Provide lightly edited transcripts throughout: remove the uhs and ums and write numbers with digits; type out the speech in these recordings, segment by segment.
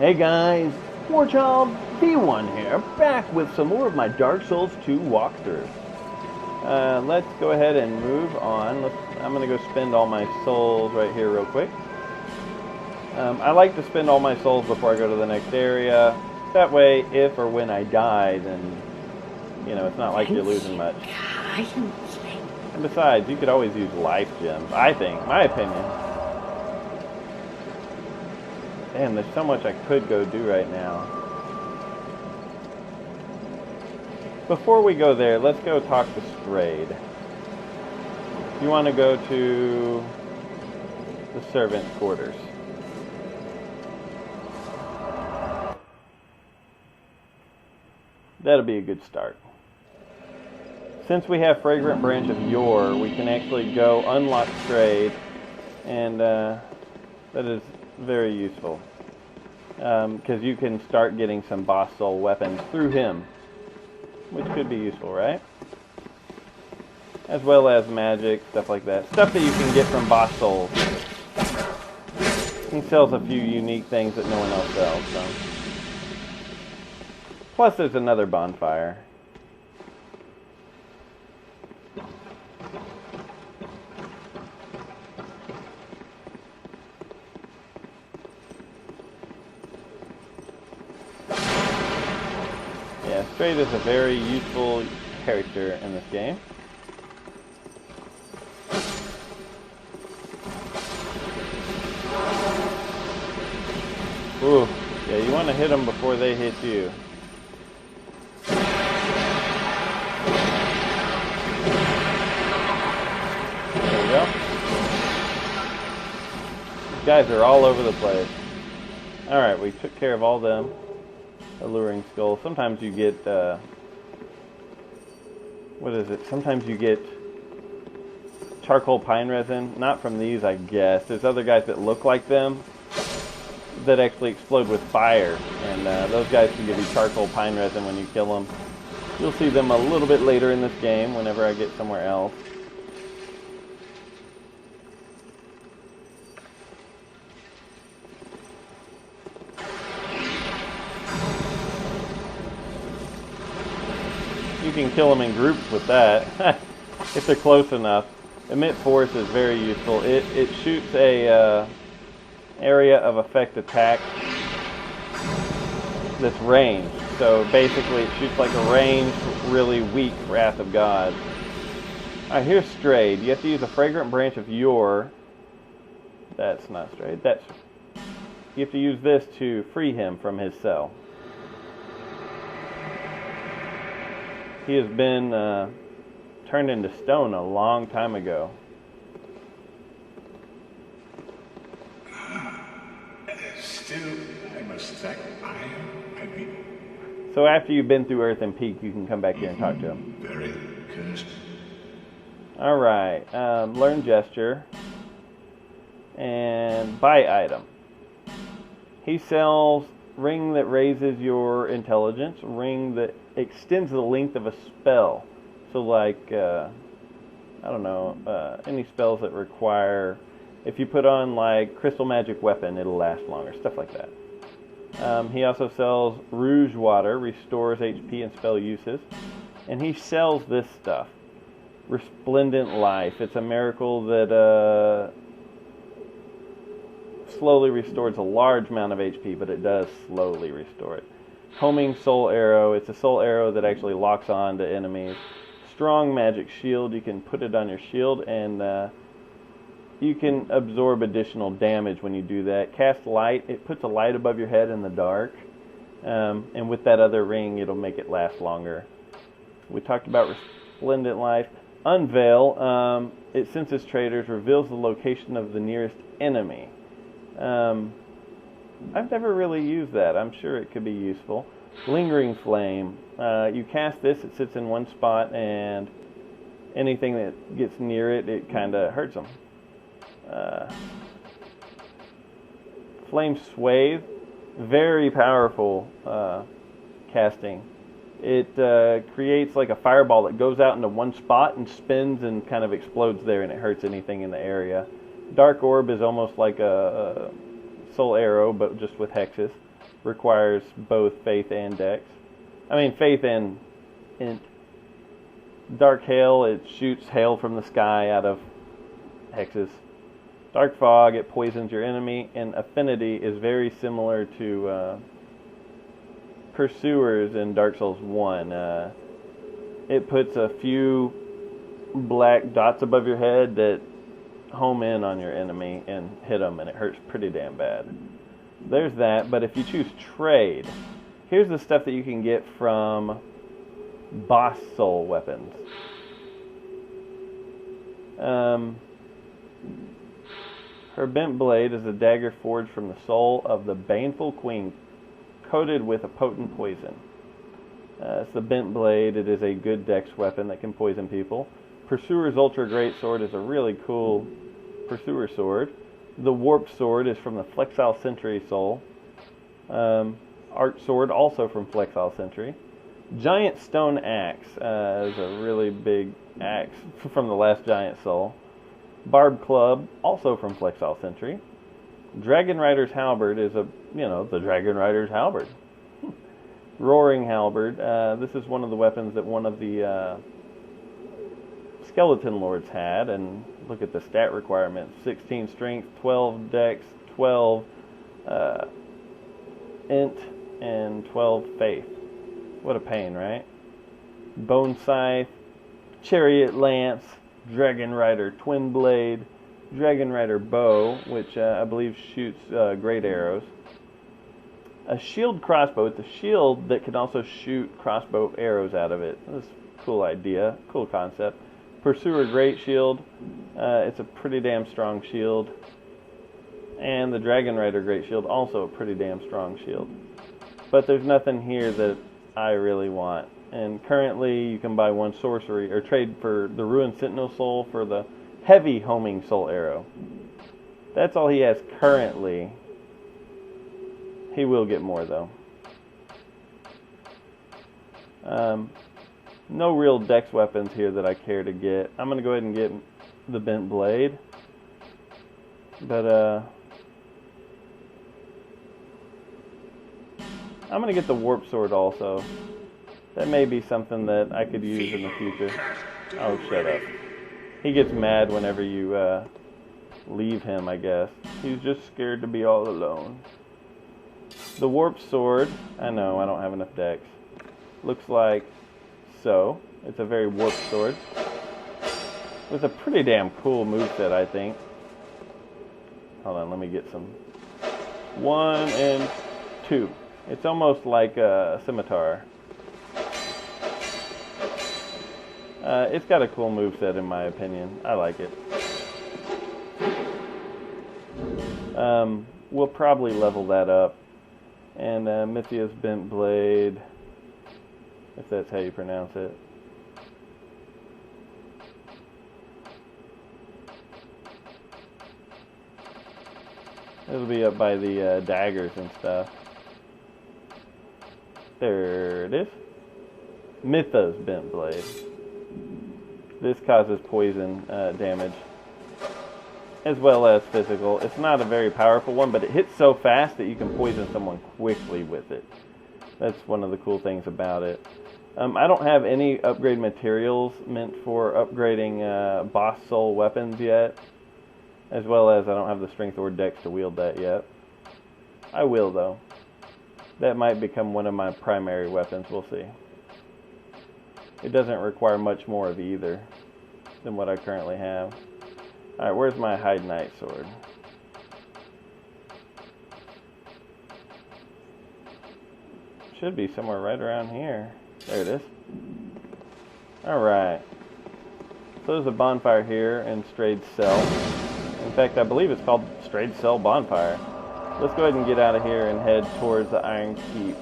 Hey guys, Warchild V1 here, back with some more of my Dark Souls 2 walkthrough. Let's go ahead and move on. I'm going to go spend all my souls right here real quick. I like to spend all my souls before I go to the next area. That way, if or when I die, then, you know, it's not like you're losing much. And besides, you could always use life gems, I think, my opinion. Damn, there's so much I could go do right now. Before we go there, let's go talk to Straid. You want to go to the servant's quarters. That'll be a good start. Since we have Fragrant Branch of Yore, we can actually go unlock Straid, and that is very useful. Because you can start getting some boss soul weapons through him, which could be useful, right? As well as magic, stuff like that. Stuff that you can get from boss souls. He sells a few unique things that no one else sells, so. Plus there's another bonfire. Yeah, Straid is a very useful character in this game. Ooh, yeah, you want to hit them before they hit you. There we go. These guys are all over the place. Alright, we took care of all them. Alluring skull. Sometimes you get, what is it? Sometimes you get charcoal pine resin. Not from these, I guess. There's other guys that look like them that actually explode with fire. And those guys can give you charcoal pine resin when you kill them. You'll see them a little bit later in this game whenever I get somewhere else. You can kill them in groups with that, if they're close enough. Emit Force is very useful. It shoots a area of effect attack that's ranged. So basically it shoots like a ranged, really weak Wrath of God. Alright, here's Straid. You have to use a Fragrant Branch of Yore. That's not Straid. You have to use this to free him from his cell. He has been turned into stone a long time ago. Still, I must thank I mean. So after you've been through Earth and Peak, you can come back here and talk to him. Very cursed. Alright, learn gesture. And buy item. He sells ring that raises your intelligence, ring that extends the length of a spell. So like, I don't know, any spells that require, if you put on like Crystal Magic Weapon, it'll last longer, stuff like that. He also sells Rouge Water, restores HP and spell uses. And he sells this stuff, Resplendent Life. It's a miracle that slowly restores a large amount of HP, but it does slowly restore it. Homing Soul Arrow. It's a soul arrow that actually locks on to enemies. Strong Magic Shield. You can put it on your shield, and you can absorb additional damage when you do that. Cast Light. It puts a light above your head in the dark. And with that other ring, it'll make it last longer. We talked about Resplendent Life. Unveil. It senses traitors, reveals the location of the nearest enemy. I've never really used that. I'm sure it could be useful. Lingering Flame. You cast this, it sits in one spot, and anything that gets near it, it kind of hurts them. Flame Swathe. Very powerful casting. It creates like a fireball that goes out into one spot and spins and kind of explodes there, and it hurts anything in the area. Dark Orb is almost like a soul arrow, but just with hexes. requires both faith and dex. I mean, faith and int. Dark Hail, it shoots hail from the sky out of hexes. Dark Fog, it poisons your enemy, and Affinity is very similar to Pursuers in Dark Souls 1. It puts a few black dots above your head that home in on your enemy and hit them, and it hurts pretty damn bad. There's that, but if you choose Trade, here's the stuff that you can get from boss soul weapons. Her bent blade is a dagger forged from the soul of the baneful queen, coated with a potent poison. It's the bent blade. It is a good dex weapon that can poison people. Pursuer's Ultra Great Sword is a really cool Pursuer sword. The Warped Sword is from the Flexile Sentry soul. Arch Sword, also from Flexile Sentry. Giant Stone Axe is a really big axe from the last Giant Soul. Barb Club, also from Flexile Sentry. Dragon Rider's Halberd is the Dragon Rider's Halberd. Roaring Halberd, this is one of the weapons that one of the Skeleton Lords had, and look at the stat requirements. 16 strength, 12 dex, 12 int, and 12 faith. What a pain, right? Bone Scythe, Chariot Lance, Dragon Rider Twin Blade, Dragon Rider Bow, which I believe shoots great arrows. A shield crossbow. It's a shield that can also shoot crossbow arrows out of it. That's a cool idea, cool concept. Pursuer Great Shield. It's a pretty damn strong shield. And the Dragon Rider Great Shield, also a pretty damn strong shield. But there's nothing here that I really want. And currently you can buy one sorcery, or trade for the Ruined Sentinel Soul for the heavy homing soul arrow. That's all he has currently. He will get more though. No real dex weapons here that I care to get. I'm going to go ahead and get the bent blade. But I'm going to get the warp sword also. That may be something that I could use in the future. Oh, shut up. He gets mad whenever you leave him, I guess. He's just scared to be all alone. The warp sword, I know, I don't have enough dex. Looks like so. It's a very warped sword. With a pretty damn cool moveset, I think. Hold on, let me get some. 1 and 2. It's almost like a scimitar. It's got a cool moveset in my opinion. I like it. We'll probably level that up. And Mythia's Bent Blade, if that's how you pronounce it. It'll be up by the daggers and stuff. There it is. Mytha's Bent Blade. This causes poison damage, as well as physical. It's not a very powerful one, but it hits so fast that you can poison someone quickly with it. That's one of the cool things about it. I don't have any upgrade materials meant for upgrading boss soul weapons yet, as well as I don't have the strength or dex to wield that yet. I will though. That might become one of my primary weapons, we'll see. It doesn't require much more of either than what I currently have. Alright, where's my Hide Knight sword? Should be somewhere right around here. There it is. Alright. So there's a bonfire here in Straid's Cell. In fact, I believe it's called Straid's Cell Bonfire. Let's go ahead and get out of here and head towards the Iron Keep.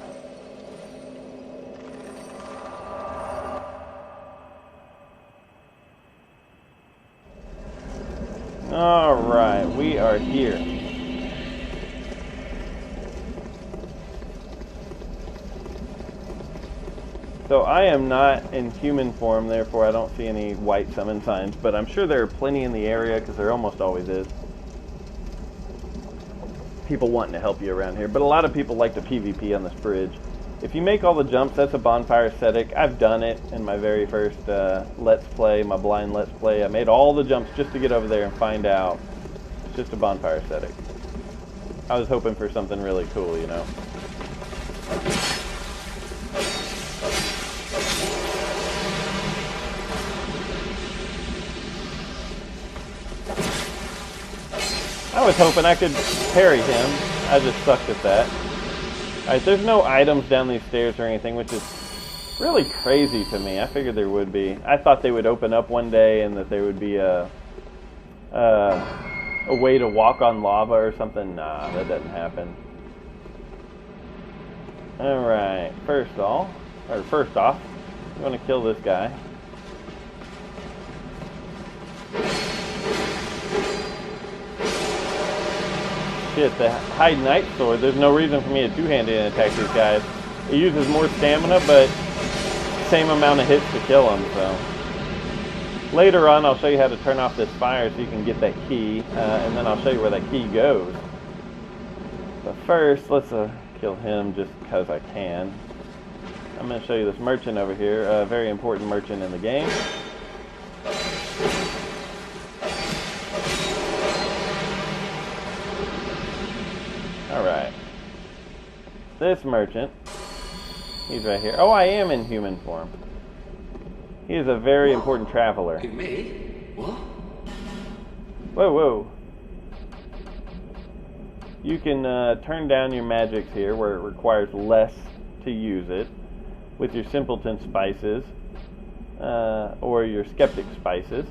Alright, we are here. So I am not in human form, therefore I don't see any white summon signs, but I'm sure there are plenty in the area because there almost always is. people wanting to help you around here, but a lot of people like to PvP on this bridge. If you make all the jumps, that's a bonfire ascetic. I've done it in my very first Let's Play, my blind Let's Play. I made all the jumps just to get over there and find out it's just a bonfire ascetic. I was hoping for something really cool, you know. I was hoping I could parry him. I just sucked at that. Alright, there's no items down these stairs or anything, which is really crazy to me. I figured there would be. I thought they would open up one day and that there would be a way to walk on lava or something. Nah, that doesn't happen. Alright, first off, you want to kill this guy. Shit, the Hide Knight Sword, there's no reason for me to two-handed attack these guys. It uses more stamina, but same amount of hits to kill them, so. Later on, I'll show you how to turn off this fire so you can get that key, and then I'll show you where that key goes. But first, let's kill him just because I can. I'm going to show you this merchant over here, a very important merchant in the game. Alright. This merchant, he's right here. Oh, I am in human form. He is a very important traveler. Me? What? Whoa, whoa. You can turn down your magics here where it requires less to use it with your simpleton spices or your skeptic spices.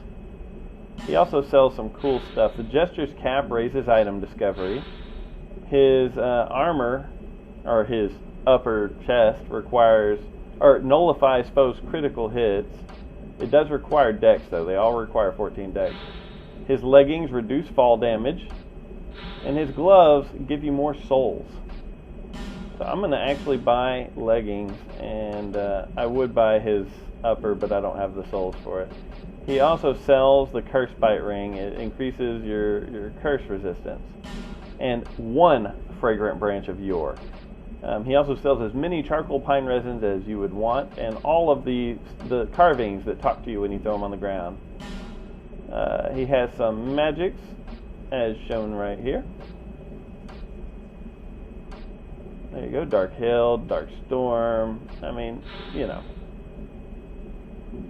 He also sells some cool stuff. The Jester's Cap raises item discovery. His armor, or his upper chest, requires, or nullifies foes' critical hits. It does require dex, though. They all require 14 dex. His leggings reduce fall damage, and his gloves give you more souls. So I'm going to actually buy leggings, and I would buy his upper, but I don't have the souls for it. He also sells the Curse Bite Ring. It increases your curse resistance. And 1 Fragrant Branch of Yore. He also sells as many charcoal pine resins as you would want, and all of the carvings that talk to you when you throw them on the ground. He has some magics, as shown right here. There you go, Dark Hill, Dark Storm. I mean, you know.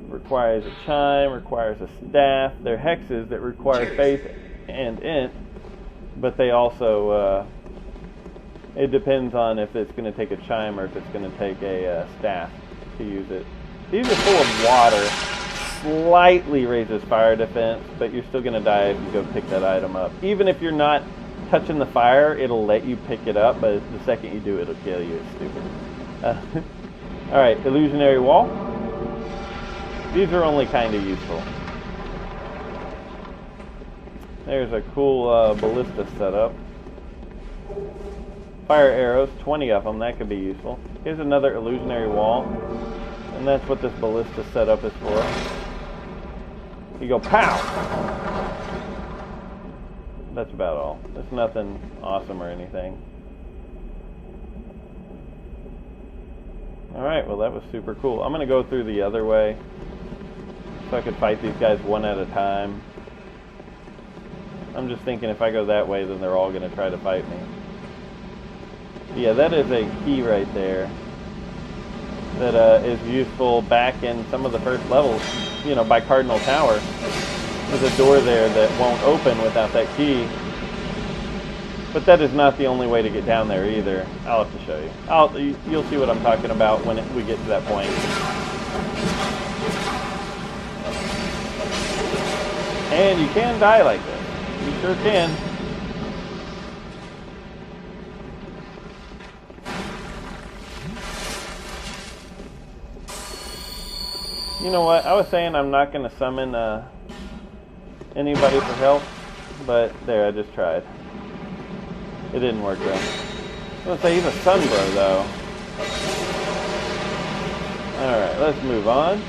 Requires a chime, requires a staff. They're hexes that require faith and int. But they also, it depends on if it's going to take a chime or if it's going to take a staff to use it. These are full of water. Slightly raises fire defense, but you're still going to die if you go pick that item up. Even if you're not touching the fire, it'll let you pick it up, but the second you do, it'll kill you. It's stupid. Alright, Illusionary Wall. These are only kind of useful. There's a cool ballista setup. Fire arrows, 20 of them, that could be useful. Here's another illusionary wall, and that's what this ballista setup is for. You go pow! That's about all. There's nothing awesome or anything. Alright, well that was super cool. I'm going to go through the other way so I could fight these guys one at a time. I'm just thinking if I go that way, then they're all going to try to fight me. Yeah, that is a key right there that is useful back in some of the first levels, you know, by Cardinal Tower. There's a door there that won't open without that key. But that is not the only way to get down there either. I'll have to show you. You'll see what I'm talking about when we get to that point. And you can die like this. You sure can. You know what? I was saying I'm not going to summon anybody for help, but there, I just tried. It didn't work though. I was going to say he's a Sunbro though. Alright, let's move on.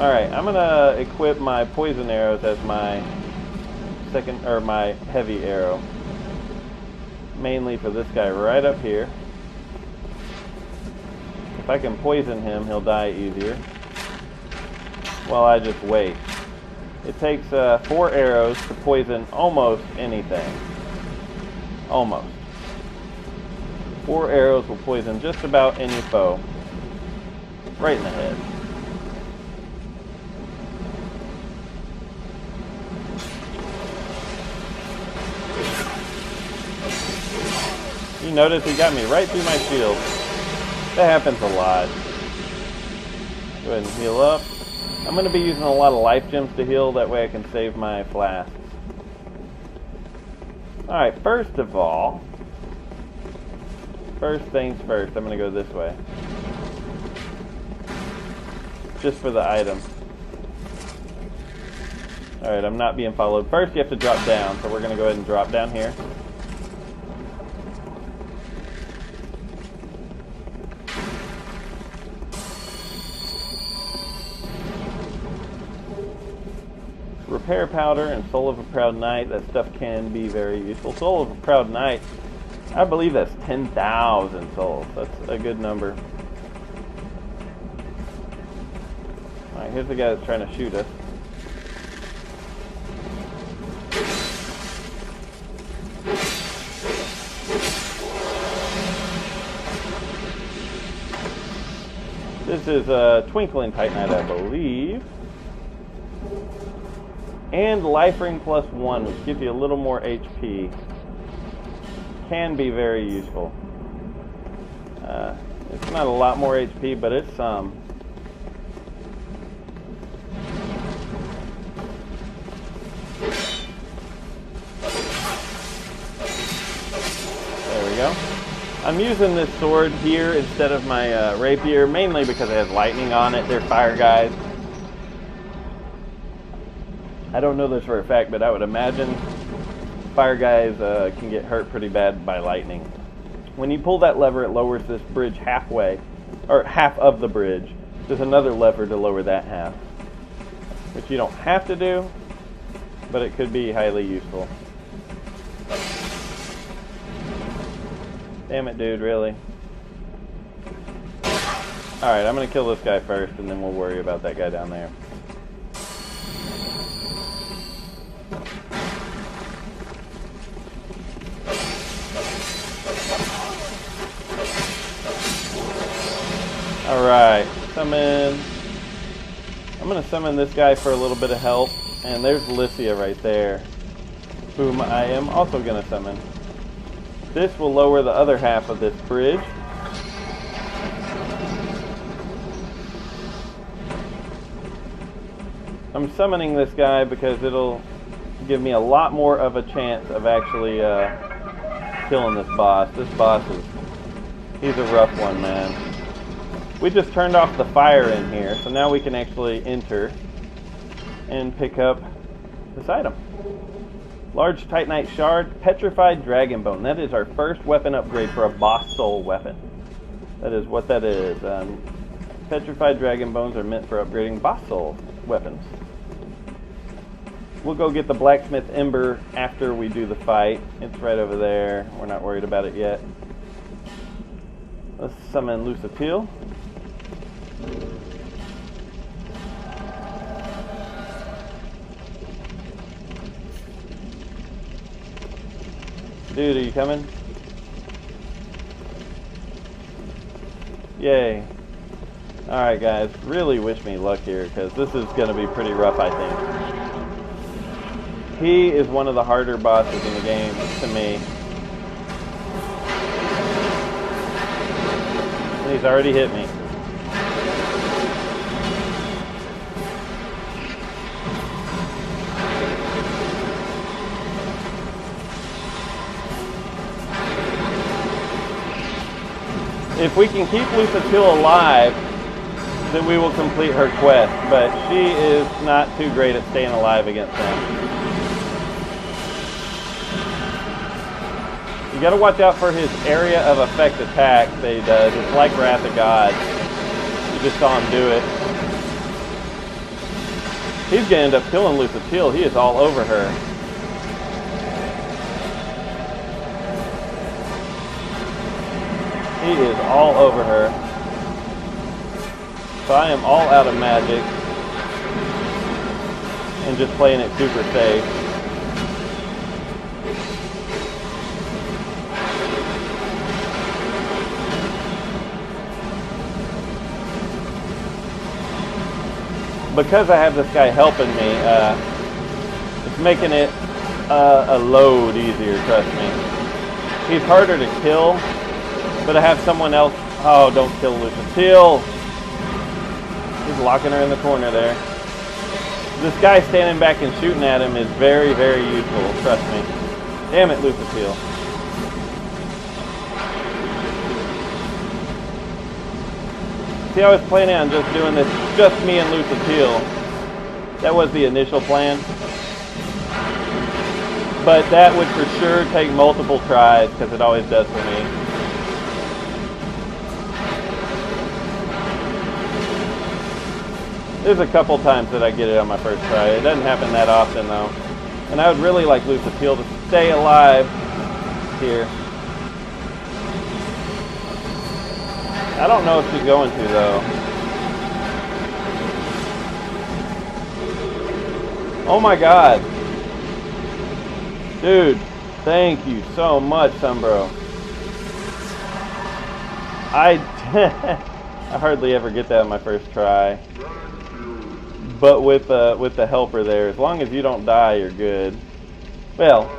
Alright, I'm gonna equip my poison arrows as my second, or my heavy arrow. Mainly for this guy right up here. If I can poison him, he'll die easier. While I just wait. It takes 4 arrows to poison almost anything. Almost. 4 arrows will poison just about any foe. Right in the head. You notice he got me right through my shield. That happens a lot. Go ahead and heal up. I'm going to be using a lot of life gems to heal, that way I can save my flasks. Alright, first of all, first things first, I'm going to go this way. Just for the item. Alright, I'm not being followed. First you have to drop down, so we're going to go ahead and drop down here. Repair powder and Soul of a Proud Knight. That stuff can be very useful. Soul of a Proud Knight, I believe that's 10,000 souls. That's a good number. Alright, here's the guy that's trying to shoot us. This is a Twinkling Titanite, I believe. And Life Ring +1, which gives you a little more HP. Can be very useful. It's not a lot more HP, but it's some. There we go. I'm using this sword here instead of my rapier, mainly because it has lightning on it. They're fire guys. I don't know this for a fact, but I would imagine fire guys can get hurt pretty bad by lightning. When you pull that lever, it lowers this bridge halfway, or half of the bridge. There's another lever to lower that half, which you don't have to do, but it could be highly useful. Damn it, dude, really? Alright, I'm going to kill this guy first, and then we'll worry about that guy down there. Alright, summon. I'm going to summon this guy for a little bit of help. And there's Lycia right there, whom I am also going to summon. This will lower the other half of this bridge. I'm summoning this guy because it'll give me a lot more of a chance of actually killing this boss. This boss he's a rough one, man. We just turned off the fire in here, so now we can actually enter and pick up this item. Large Titanite Shard, Petrified Dragon Bone. That is our first weapon upgrade for a boss soul weapon. That is what that is. Petrified Dragon Bones are meant for upgrading boss soul weapons. We'll go get the Blacksmith Ember after we do the fight. It's right over there. We're not worried about it yet. Let's summon Lucipil. Dude, are you coming? Yay. Alright guys, really wish me luck here, because this is going to be pretty rough, I think. He is one of the harder bosses in the game, to me. And he's already hit me. If we can keep Lucipil alive, then we will complete her quest, but she is not too great at staying alive against him. You gotta watch out for his area of effect attack that he does. It's like Wrath of God. You just saw him do it. He's gonna end up killing Lucille. He is all over her. He is all over her. So I am all out of magic. And just playing it super safe. Because I have this guy helping me, it's making it a load easier, trust me. He's harder to kill, but I have someone else. Oh, don't kill Lucille. He's locking her in the corner there. This guy standing back and shooting at him is very, very useful, trust me. Damn it, Lucille. See, I was planning on just doing this, just me and Lucille. That was the initial plan. But that would for sure take multiple tries, because it always does for me. There's a couple times that I get it on my first try. It doesn't happen that often, though. And I would really like Lucille to stay alive here. I don't know if she's going to, though. Oh my god. Dude, thank you so much, Sunbro. I hardly ever get that on my first try. But with the helper there, as long as you don't die, you're good. Well,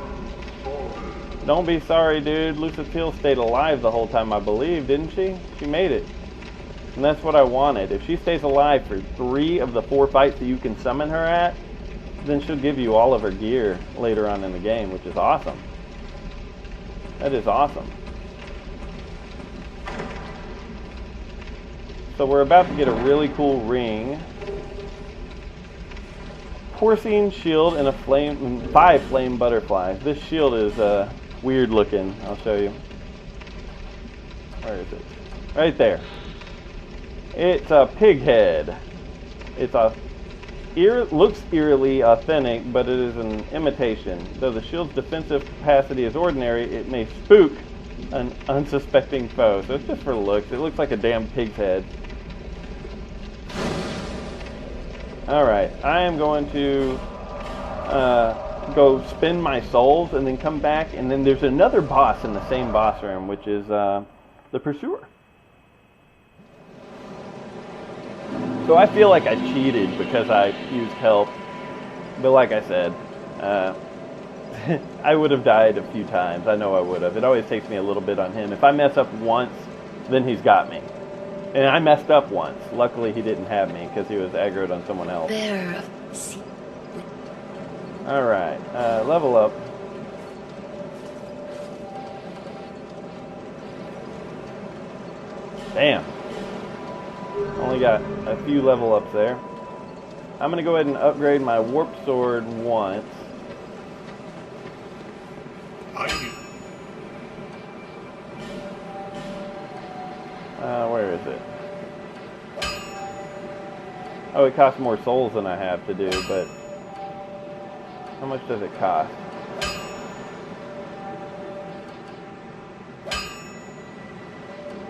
don't be sorry, dude. Lucille stayed alive the whole time, I believe, didn't she? She made it. And that's what I wanted. If she stays alive for 3 of the 4 fights that you can summon her at, then she'll give you all of her gear later on in the game, which is awesome. That is awesome. So we're about to get a really cool ring. Porcine Shield and 5 flame butterflies. This shield is weird looking. I'll show you. Where is it? Right there. It's a pig head. It's looks eerily authentic, but it is an imitation. Though the shield's defensive capacity is ordinary, it may spook an unsuspecting foe. So it's just for looks. It looks like a damn pig's head. Alright, I am going to go spend my souls and then come back, and then there's another boss in the same boss room, which is the Pursuer. So I feel like I cheated because I used help, but like I said, I would have died a few times. I know I would have. It always takes me a little bit on him. If I mess up once, then he's got me. And I messed up once. Luckily, he didn't have me because he was aggroed on someone else. Alright, level up. Damn. Only got a few level ups there. I'm going to go ahead and upgrade my Warp Sword once. Where is it? Oh, it costs more souls than I have to do, but how much does it cost?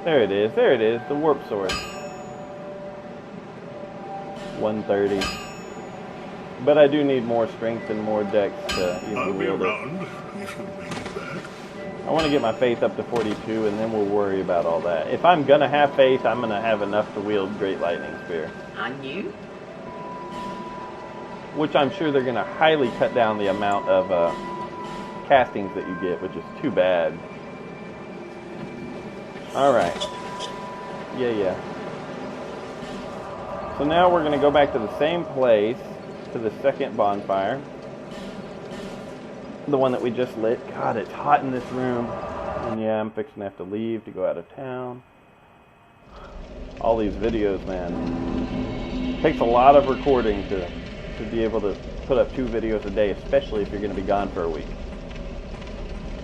There it is, the Warp Sword. 130. But I do need more strength and more dex to even wield it. I want to get my faith up to 42, and then we'll worry about all that. If I'm going to have faith, I'm going to have enough to wield Great Lightning Spear. On you? Which I'm sure they're going to highly cut down the amount of castings that you get, which is too bad. Alright. Yeah. So now we're going to go back to the same place, to the second bonfire. The one that we just lit. God, it's hot in this room. And yeah, I'm fixing to have to leave to go out of town. All these videos, man. It takes a lot of recording to be able to put up 2 videos a day, especially if you're going to be gone for a week.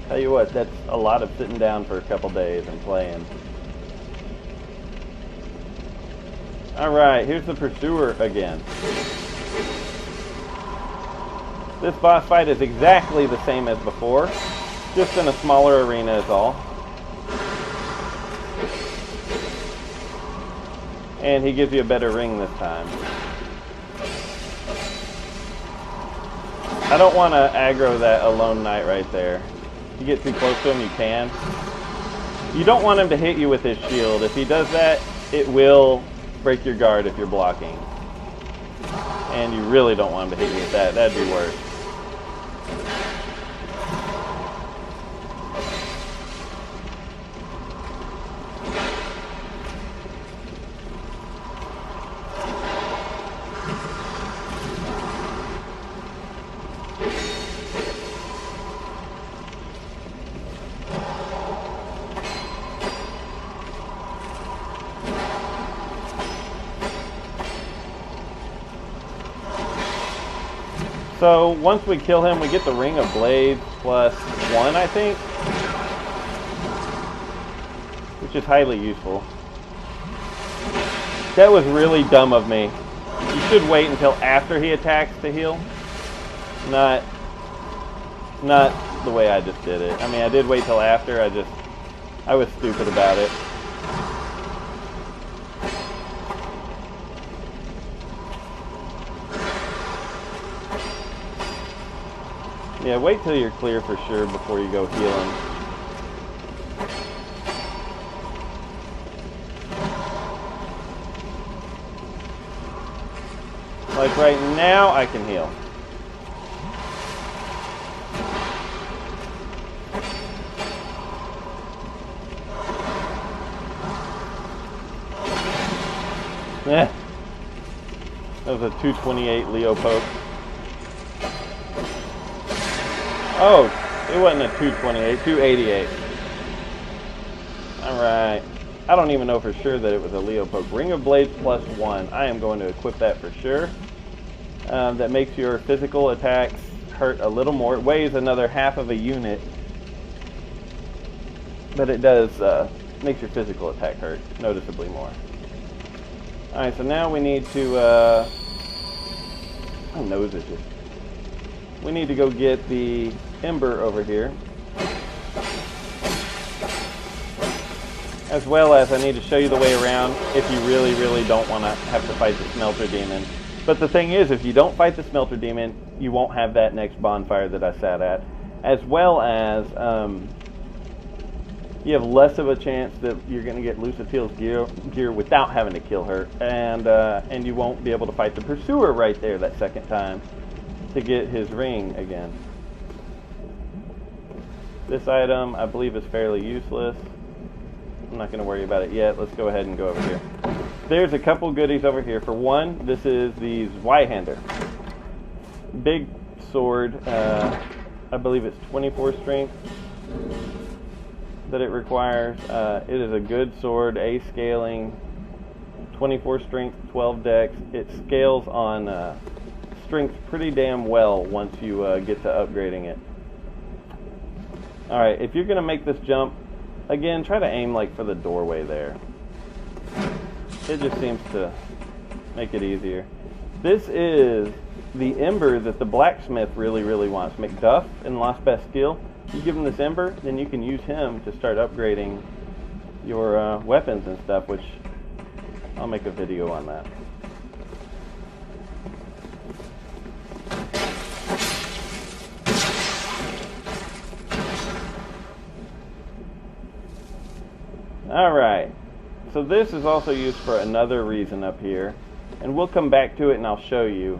Tell you what, that's a lot of sitting down for a couple days and playing. Alright, here's the Pursuer again. This boss fight is exactly the same as before, just in a smaller arena is all. And he gives you a better ring this time. I don't want to aggro that Alone Knight right there. If you get too close to him, you can. You don't want him to hit you with his shield. If he does that, it will break your guard if you're blocking. And you really don't want him to hit you with that. That'd be worse. So once we kill him, we get the Ring of Blades +1, I think, which is highly useful. That was really dumb of me. You should wait until after he attacks to heal, not the way I just did it. I mean, I did wait till after. I was stupid about it. Yeah, wait till you're clear for sure before you go healing. Like right now, I can heal. Yeah. That was a 228 Leo poke. Oh, it wasn't a 228, 288. Alright. I don't even know for sure that it was a Leo poke. Ring of Blades +1. I am going to equip that for sure. That makes your physical attacks hurt a little more. It weighs another half of a unit. But it does, makes your physical attack hurt noticeably more. Alright, so now we need to, my nose is just... We need to go get the Ember over here. As well as I need to show you the way around if you really, really don't want to have to fight the Smelter Demon. But the thing is, if you don't fight the Smelter Demon, you won't have that next bonfire that I sat at. As well as, you have less of a chance that you're going to get Lucifield's gear without having to kill her. And you won't be able to fight the Pursuer right there that second time to get his ring again. This item, I believe, is fairly useless. I'm not going to worry about it yet. Let's go ahead and go over here. There's a couple goodies over here. For one, this is the Zweihander. Big sword. I believe it's 24 strength that it requires. It is a good sword, A scaling, 24 strength, 12 dex. It scales on strength pretty damn well once you get to upgrading it. Alright, if you're going to make this jump, again, try to aim like for the doorway there. It just seems to make it easier. This is the Ember that the blacksmith really, really wants. McDuff in Lost Bastille. You give him this Ember, then you can use him to start upgrading your weapons and stuff, which I'll make a video on that. Alright, so this is also used for another reason up here, and we'll come back to it and I'll show you.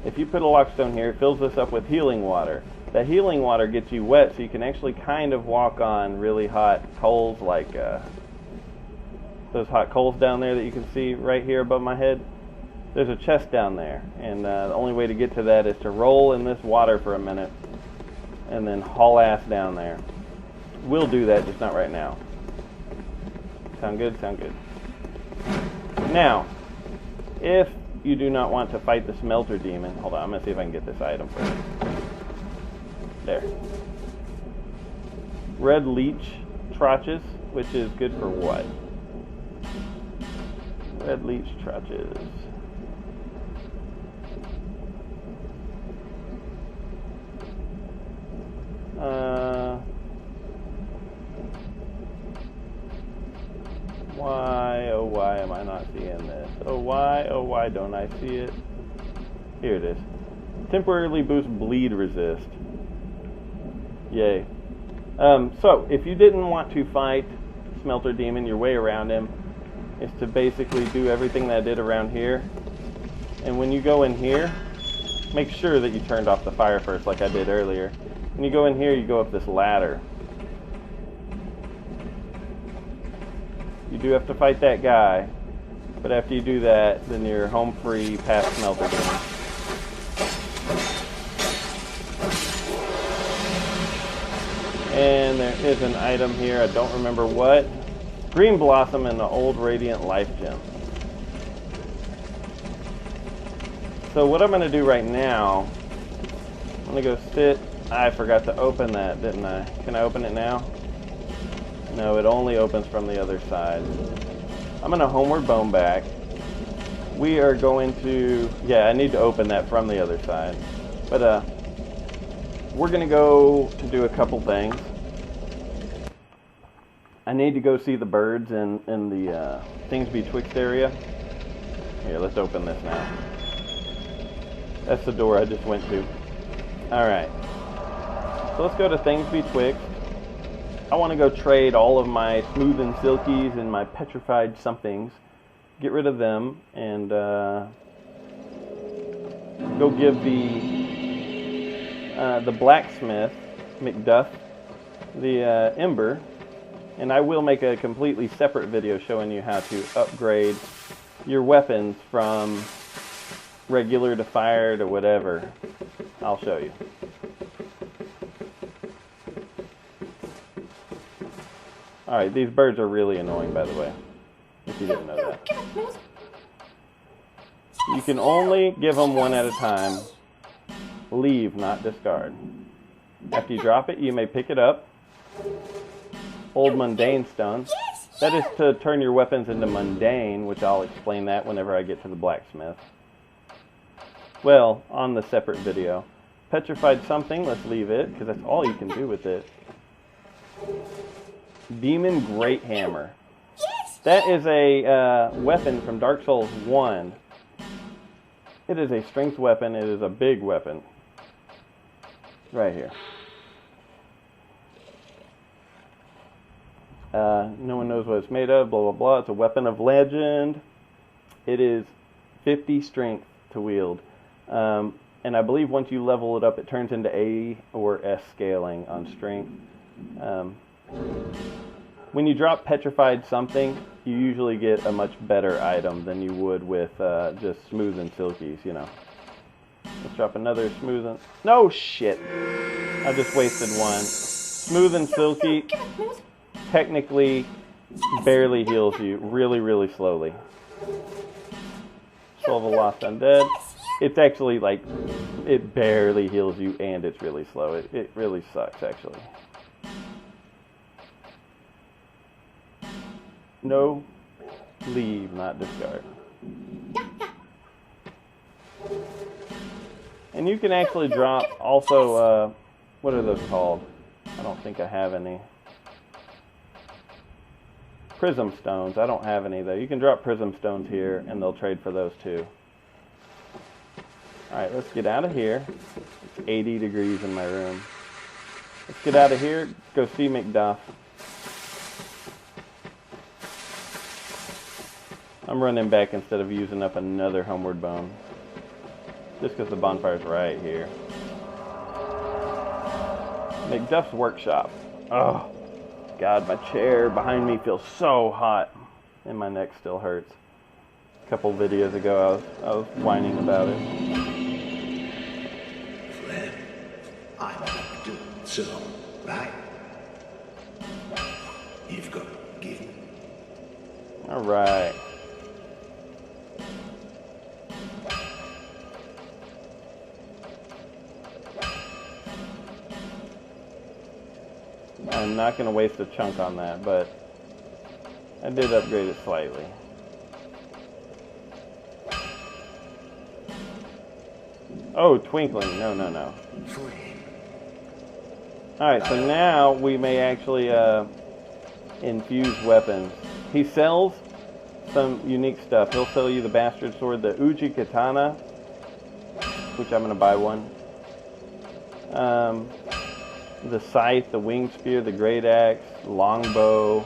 If you put a lockstone here, it fills this up with healing water. That healing water gets you wet, so you can actually kind of walk on really hot coals, like those hot coals down there that you can see right here above my head. There's a chest down there, and the only way to get to that is to roll in this water for a minute and then haul ass down there. We'll do that, just not right now. Sound good? Sound good. Now, if you do not want to fight the Smelter Demon, hold on, I'm going to see if I can get this item first. There. Red Leech Trotches, which is good for what? Red Leech Trotches. am I not seeing this? Oh why don't I see it? Here it is. Temporarily boost bleed resist. Yay. So, if you didn't want to fight Smelter Demon, your way around him is to basically do everything that I did around here. And when you go in here, make sure that you turned off the fire first like I did earlier. When you go in here, you go up this ladder. You do have to fight that guy, but after you do that, then you're home free past Smelter Demon. And there is an item here, I don't remember what. Green Blossom and the Old Radiant Life Gem. So what I'm going to do right now, I'm going to go sit. I forgot to open that, didn't I? Can I open it now? No, it only opens from the other side. I'm going to Homeward Bone back. We are going to... Yeah, I need to open that from the other side. But, we're going to go to do a couple things. I need to go see the birds in the Things Betwixt area. Here, let's open this now. That's the door I just went to. Alright. So let's go to Things Betwixt. I want to go trade all of my Smooth and Silkies and my Petrified Somethings. Get rid of them and go give the blacksmith, McDuff, the Ember. And I will make a completely separate video showing you how to upgrade your weapons from regular to fire to whatever. I'll show you. Alright, these birds are really annoying, by the way, if you didn't know that. You can only give them one at a time. Leave, not discard. After you drop it, you may pick it up. Old Mundane Stones. That is to turn your weapons into mundane, which I'll explain that whenever I get to the blacksmith. Well, on the separate video. Petrified Something, let's leave it, because that's all you can do with it. Demon Great Hammer. That is a weapon from Dark Souls 1. It is a strength weapon. It is a big weapon. Right here. No one knows what it's made of, blah, blah, blah. It's a weapon of legend. It is 50 strength to wield. And I believe once you level it up, it turns into A or S scaling on strength. When you drop Petrified Something, you usually get a much better item than you would with just Smooth and Silkies, you know. Let's drop another Smooth and... No, shit! I just wasted one. Smooth and Silky technically barely heals you really, really slowly. Soul of a Lost Undead. It's actually like, it barely heals you and it's really slow. It really sucks, actually. No, leave, not discard. And you can actually drop also, what are those called? I don't think I have any. Prism Stones. I don't have any though. You can drop Prism Stones here and they'll trade for those too. Alright, let's get out of here. It's 80 degrees in my room. Let's get out of here, go see McDuff. I'm running back instead of using up another Homeward Bone. Just because the bonfire's right here. McDuff's workshop. Oh, God, my chair behind me feels so hot. And my neck still hurts. A couple videos ago, I was whining about it. Flynn, I'm not doing so, right? You've got to give me. Alright. I'm not going to waste a chunk on that, but I did upgrade it slightly. Oh, Twinkling. No, no, no. Alright, so now we may actually infuse weapons. He sells some unique stuff. He'll sell you the Bastard Sword, the Uji Katana, which I'm going to buy one. The Scythe, the Winged Spear, the Great Axe, Longbow.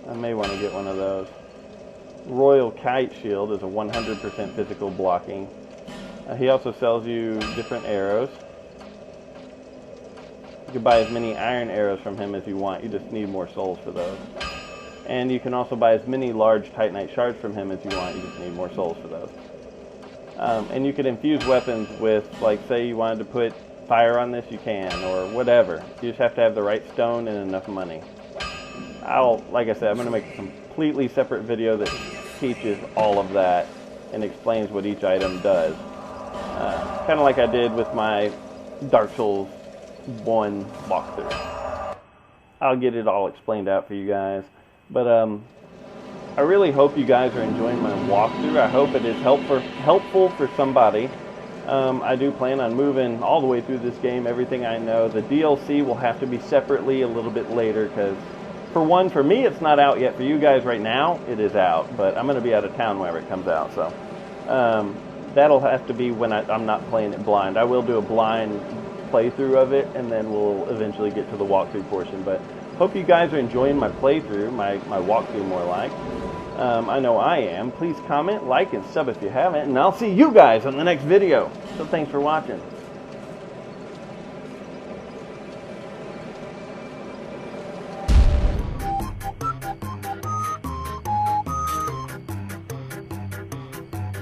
I may want to get one of those. Royal Kite Shield is a 100% physical blocking. He also sells you different arrows. You can buy as many iron arrows from him as you want. You just need more souls for those. And you can also buy as many large Titanite shards from him as you want. You just need more souls for those. And you can infuse weapons with, like, say you wanted to put fire on this, you can, or whatever. You just have to have the right stone and enough money. Like I said, I'm going to make a completely separate video that teaches all of that and explains what each item does. Kind of like I did with my Dark Souls 1 walkthrough. I'll get it all explained out for you guys. But I really hope you guys are enjoying my walkthrough. I hope it is helpful for somebody. I do plan on moving all the way through this game, everything I know. The DLC will have to be separately a little bit later because, for me it's not out yet. For you guys right now, it is out. But I'm going to be out of town whenever it comes out. So that'll have to be when I'm not playing it blind. I will do a blind playthrough of it, and then we'll eventually get to the walkthrough portion. But hope you guys are enjoying my playthrough, my walkthrough more like. I know I am. Please comment, like, and sub if you haven't, and I'll see you guys on the next video. So thanks for watching.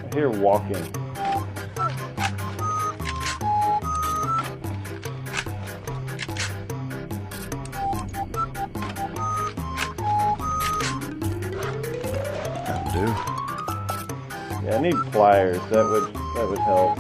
I hear walking. Yeah, I need pliers. That would help.